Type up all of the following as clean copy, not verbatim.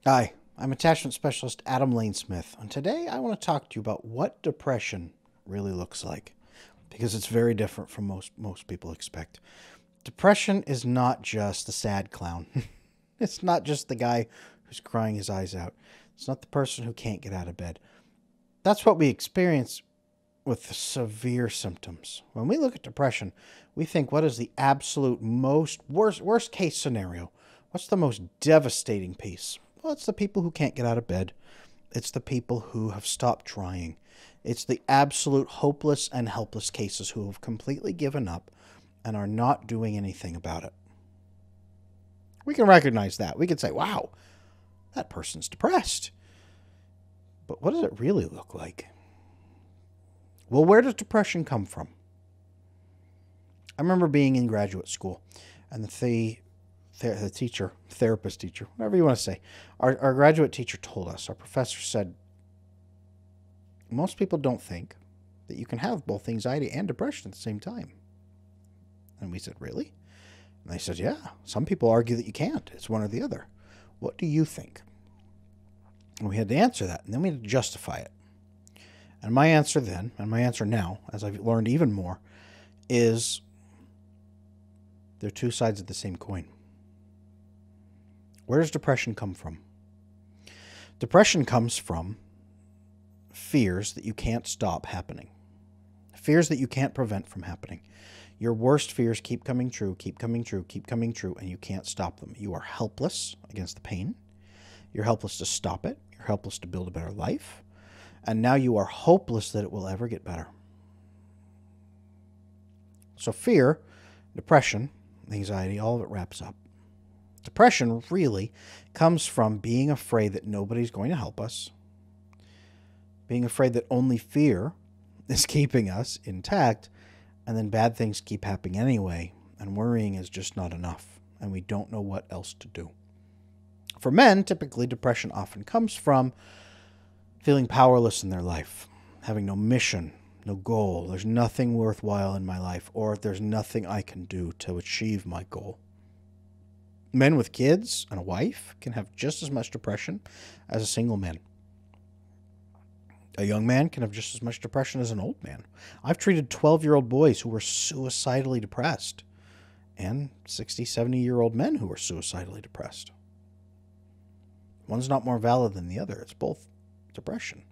Hi, I'm attachment specialist Adam Lane Smith, and today I want to talk to you about what depression really looks like because it's very different from most people expect. Depression is not just the sad clown. It's not just the guy who's crying his eyes out. It's not the person who can't get out of bed. That's what we experience with the severe symptoms. When we look at depression, we think what is the absolute worst case scenario? What's the most devastating piece? Well, it's the people who can't get out of bed. It's the people who have stopped trying. It's the absolute hopeless and helpless cases who have completely given up and are not doing anything about it. We can recognize that. We can say, wow, that person's depressed. But what does it really look like? Well, where does depression come from? I remember being in graduate school, and the teacher, therapist teacher, whatever you want to say, our graduate teacher told us, our professor said, most people don't think that you can have both anxiety and depression at the same time. And we said, really? And they said, yeah, some people argue that you can't. It's one or the other. What do you think? And we had to answer that, and then we had to justify it. And my answer then, and my answer now, as I've learned even more, is they're two sides of the same coin. Where does depression come from? Depression comes from fears that you can't stop happening. Fears that you can't prevent from happening. Your worst fears keep coming true, keep coming true, keep coming true, and you can't stop them. You are helpless against the pain. You're helpless to stop it. You're helpless to build a better life. And now you are hopeless that it will ever get better. So fear, depression, anxiety, all of it wraps up. Depression really comes from being afraid that nobody's going to help us, being afraid that only fear is keeping us intact, and then bad things keep happening anyway, and worrying is just not enough, and we don't know what else to do. For men, typically depression often comes from feeling powerless in their life, having no mission, no goal. There's nothing worthwhile in my life, or there's nothing I can do to achieve my goal. Men with kids and a wife can have just as much depression as a single man. A young man can have just as much depression as an old man. I've treated 12-year-old boys who were suicidally depressed and 60, 70-year-old men who were suicidally depressed. One's not more valid than the other. It's both depression.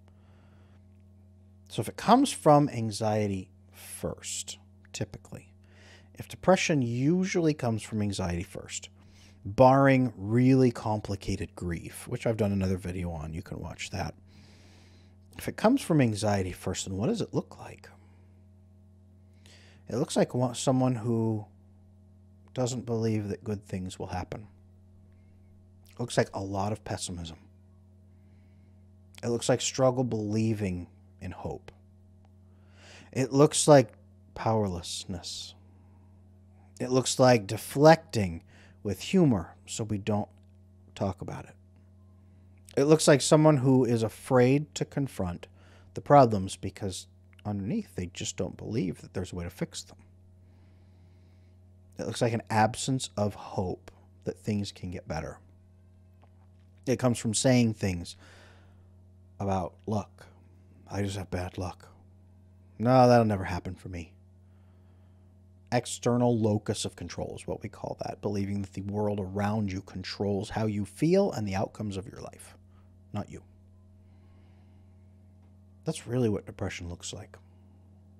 So if it comes from anxiety first, typically, if depression usually comes from anxiety first, barring really complicated grief, which I've done another video on, you can watch that. If it comes from anxiety first, then what does it look like? It looks like someone who doesn't believe that good things will happen. It looks like a lot of pessimism. It looks like struggle believing in hope. It looks like powerlessness. It looks like deflecting with humor so we don't talk about it. It looks like someone who is afraid to confront the problems because underneath they just don't believe that there's a way to fix them. It looks like an absence of hope that things can get better. It comes from saying things about luck. I just have bad luck. No, that'll never happen for me. External locus of control is what we call that, believing that the world around you controls how you feel and the outcomes of your life, not you. That's really what depression looks like.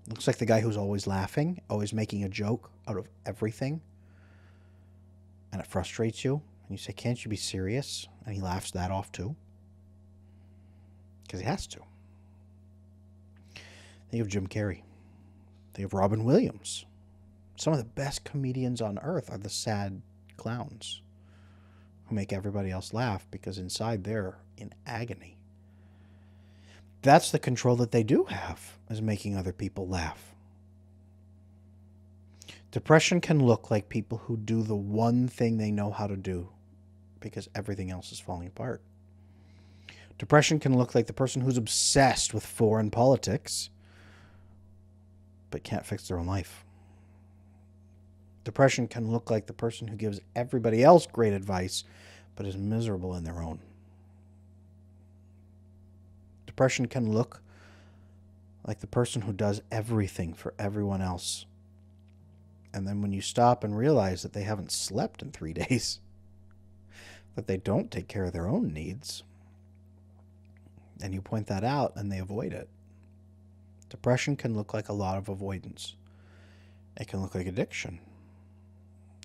It looks like the guy who's always laughing, always making a joke out of everything, and it frustrates you, and you say, can't you be serious? And he laughs that off too, because he has to. Think of Jim Carrey. Think of Robin Williams. Some of the best comedians on earth are the sad clowns who make everybody else laugh because inside they're in agony. That's the control that they do have, is making other people laugh. Depression can look like people who do the one thing they know how to do because everything else is falling apart. Depression can look like the person who's obsessed with foreign politics but can't fix their own life. Depression can look like the person who gives everybody else great advice but is miserable in their own. Depression can look like the person who does everything for everyone else. And then when you stop and realize that they haven't slept in 3 days, that they don't take care of their own needs, and you point that out and they avoid it. Depression can look like a lot of avoidance. It can look like addiction.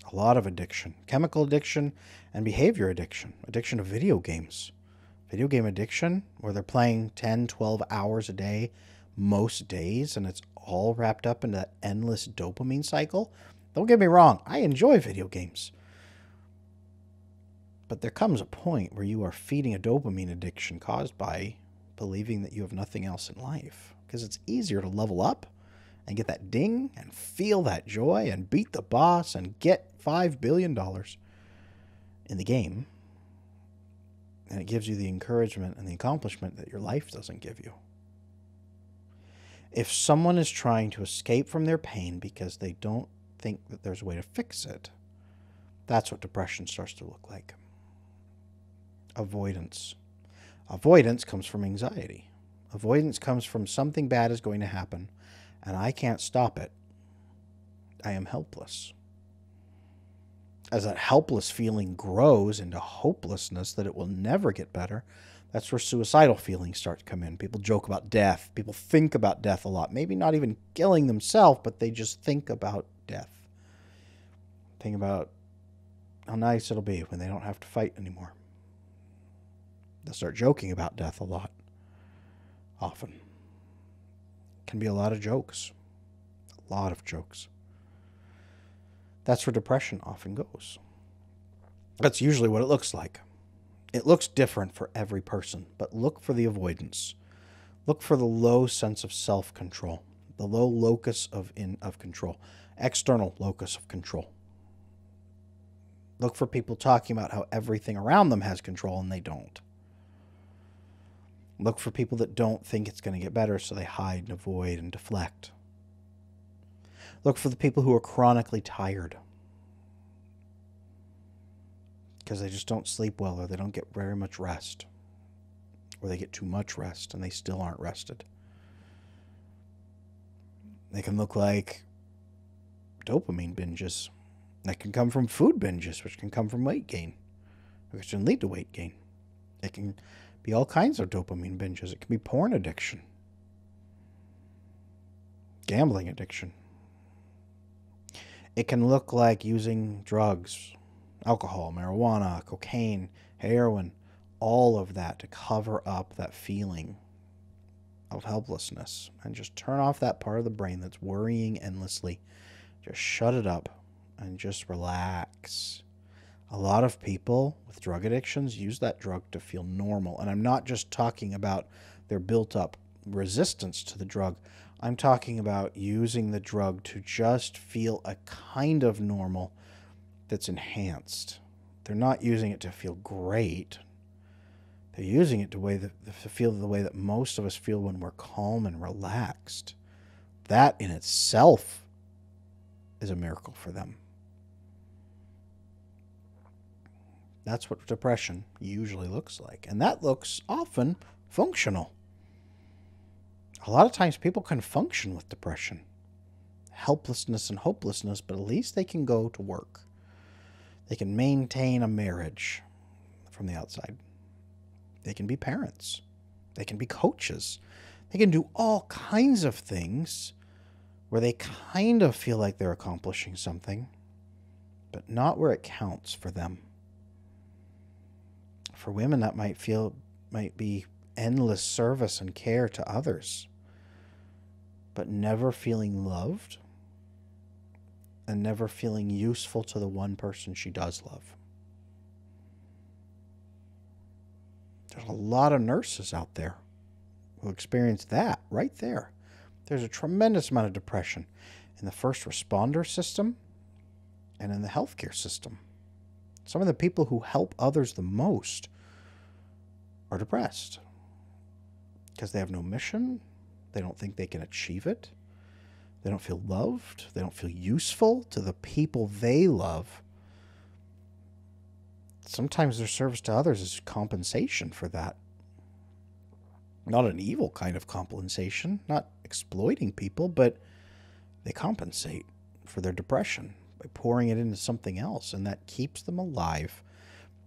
A lot of addiction. Chemical addiction and behavior addiction. Addiction to video games. Video game addiction, where they're playing 10, 12 hours a day, most days, and it's all wrapped up into that endless dopamine cycle. Don't get me wrong, I enjoy video games. But there comes a point where you are feeding a dopamine addiction caused by believing that you have nothing else in life. Because it's easier to level up and get that ding and feel that joy and beat the boss and get $5 billion in the game. And it gives you the encouragement and the accomplishment that your life doesn't give you. If someone is trying to escape from their pain because they don't think that there's a way to fix it, that's what depression starts to look like. Avoidance. Avoidance comes from anxiety. Avoidance comes from something bad is going to happen, and I can't stop it. I am helpless. As that helpless feeling grows into hopelessness that it will never get better, that's where suicidal feelings start to come in. People joke about death. People think about death a lot. Maybe not even killing themselves, but they just think about death. Think about how nice it'll be when they don't have to fight anymore. They'll start joking about death a lot. Often. Can be a lot of jokes. A lot of jokes. That's where depression often goes. That's usually what it looks like. It looks different for every person, but look for the avoidance. Look for the low sense of self-control, the low locus of control, external locus of control. Look for people talking about how everything around them has control and they don't. Look for people that don't think it's going to get better, so they hide and avoid and deflect. Look for the people who are chronically tired because they just don't sleep well, or they don't get very much rest, or they get too much rest and they still aren't rested. They can look like dopamine binges. That can come from food binges, which can come from weight gain, which can lead to weight gain. It can be all kinds of dopamine binges. It can be porn addiction, gambling addiction. It can look like using drugs, alcohol, marijuana, cocaine, heroin, all of that to cover up that feeling of helplessness and just turn off that part of the brain that's worrying endlessly. Just shut it up and just relax. A lot of people with drug addictions use that drug to feel normal. And I'm not just talking about their built-up resistance to the drug. I'm talking about using the drug to just feel a kind of normal that's enhanced. They're not using it to feel great. They're using it to feel the way that most of us feel when we're calm and relaxed. That in itself is a miracle for them. That's what depression usually looks like. And that looks often functional. A lot of times people can function with depression, helplessness and hopelessness, but at least they can go to work. They can maintain a marriage from the outside. They can be parents. They can be coaches. They can do all kinds of things where they kind of feel like they're accomplishing something, but not where it counts for them. For women, that might be endless service and care to others, but never feeling loved and never feeling useful to the one person she does love. There's a lot of nurses out there who experience that right there. There's a tremendous amount of depression in the first responder system and in the healthcare system. Some of the people who help others the most are depressed because they have no mission. They don't think they can achieve it. They don't feel loved. They don't feel useful to the people they love. Sometimes their service to others is compensation for that. Not an evil kind of compensation, not exploiting people, but they compensate for their depression by pouring it into something else, and that keeps them alive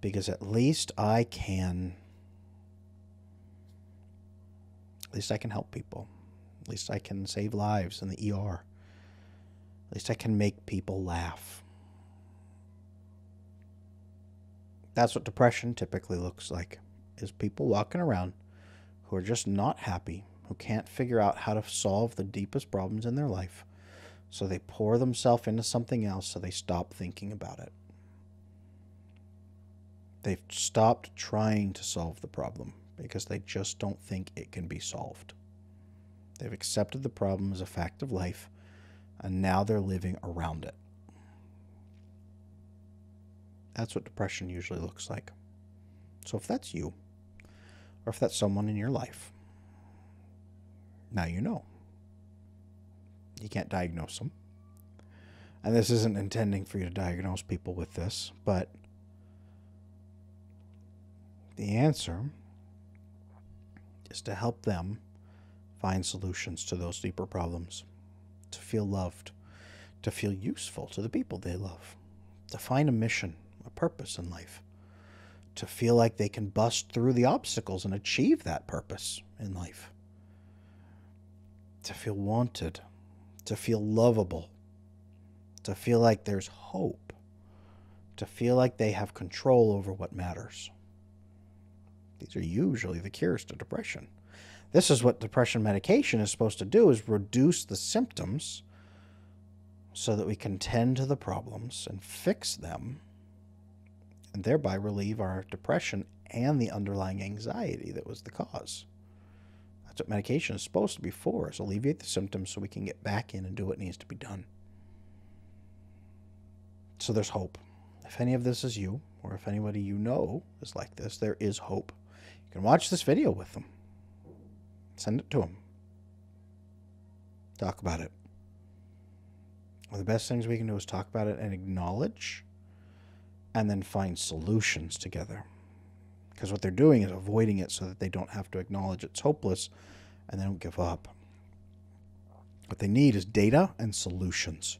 because at least I can help people. At least I can save lives in the ER. At least I can make people laugh. That's what depression typically looks like, is people walking around who are just not happy, who can't figure out how to solve the deepest problems in their life. So they pour themselves into something else so they stop thinking about it. They've stopped trying to solve the problem because they just don't think it can be solved. They've accepted the problem as a fact of life, and now they're living around it. That's what depression usually looks like. So if that's you, or if that's someone in your life, now you know. You can't diagnose them. And this isn't intending for you to diagnose people with this, but the answer is to help them find solutions to those deeper problems, to feel loved, to feel useful to the people they love, to find a mission, a purpose in life, to feel like they can bust through the obstacles and achieve that purpose in life, to feel wanted, to feel lovable, to feel like there's hope, to feel like they have control over what matters. These are usually the cures to depression. This is what depression medication is supposed to do, is reduce the symptoms so that we can tend to the problems and fix them, and thereby relieve our depression and the underlying anxiety that was the cause. That's what medication is supposed to be for, is alleviate the symptoms so we can get back in and do what needs to be done. So there's hope. If any of this is you, or if anybody you know is like this, there is hope. You can watch this video with them. Send it to them. Talk about it. One of the best things we can do is talk about it and acknowledge, and then find solutions together. Because what they're doing is avoiding it so that they don't have to acknowledge it's hopeless and they don't give up. What they need is data and solutions.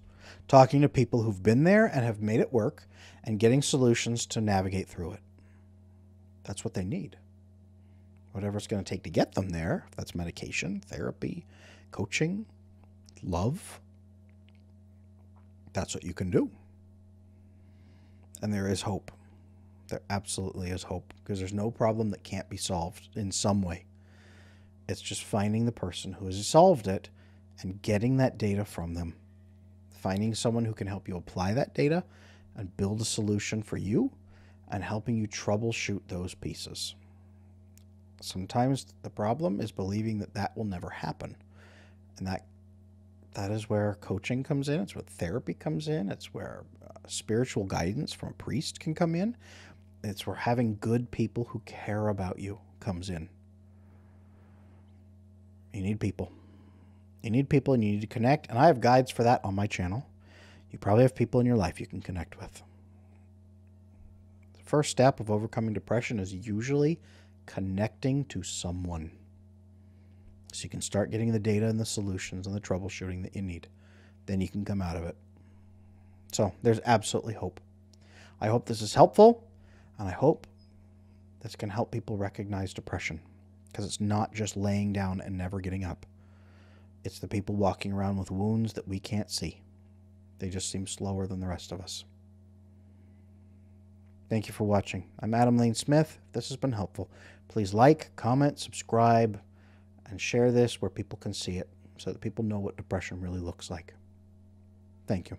Talking to people who've been there and have made it work, and getting solutions to navigate through it. That's what they need. Whatever it's going to take to get them there, if that's medication, therapy, coaching, love, that's what you can do. And there is hope. There absolutely is hope, because there's no problem that can't be solved in some way. It's just finding the person who has solved it and getting that data from them. Finding someone who can help you apply that data and build a solution for you, and helping you troubleshoot those pieces. Sometimes the problem is believing that that will never happen. And that is where coaching comes in. It's where therapy comes in. It's where spiritual guidance from a priest can come in. It's where having good people who care about you comes in. You need people. You need people, and you need to connect. And I have guides for that on my channel. You probably have people in your life you can connect with. The first step of overcoming depression is usually connecting to someone, so you can start getting the data and the solutions and the troubleshooting that you need. Then you can come out of it. So there's absolutely hope. I hope this is helpful, and I hope this can help people recognize depression, because it's not just laying down and never getting up. It's the people walking around with wounds that we can't see. They just seem slower than the rest of us. Thank you for watching. I'm Adam Lane Smith. If this has been helpful, please like, comment, subscribe, and share this where people can see it, so that people know what depression really looks like. Thank you.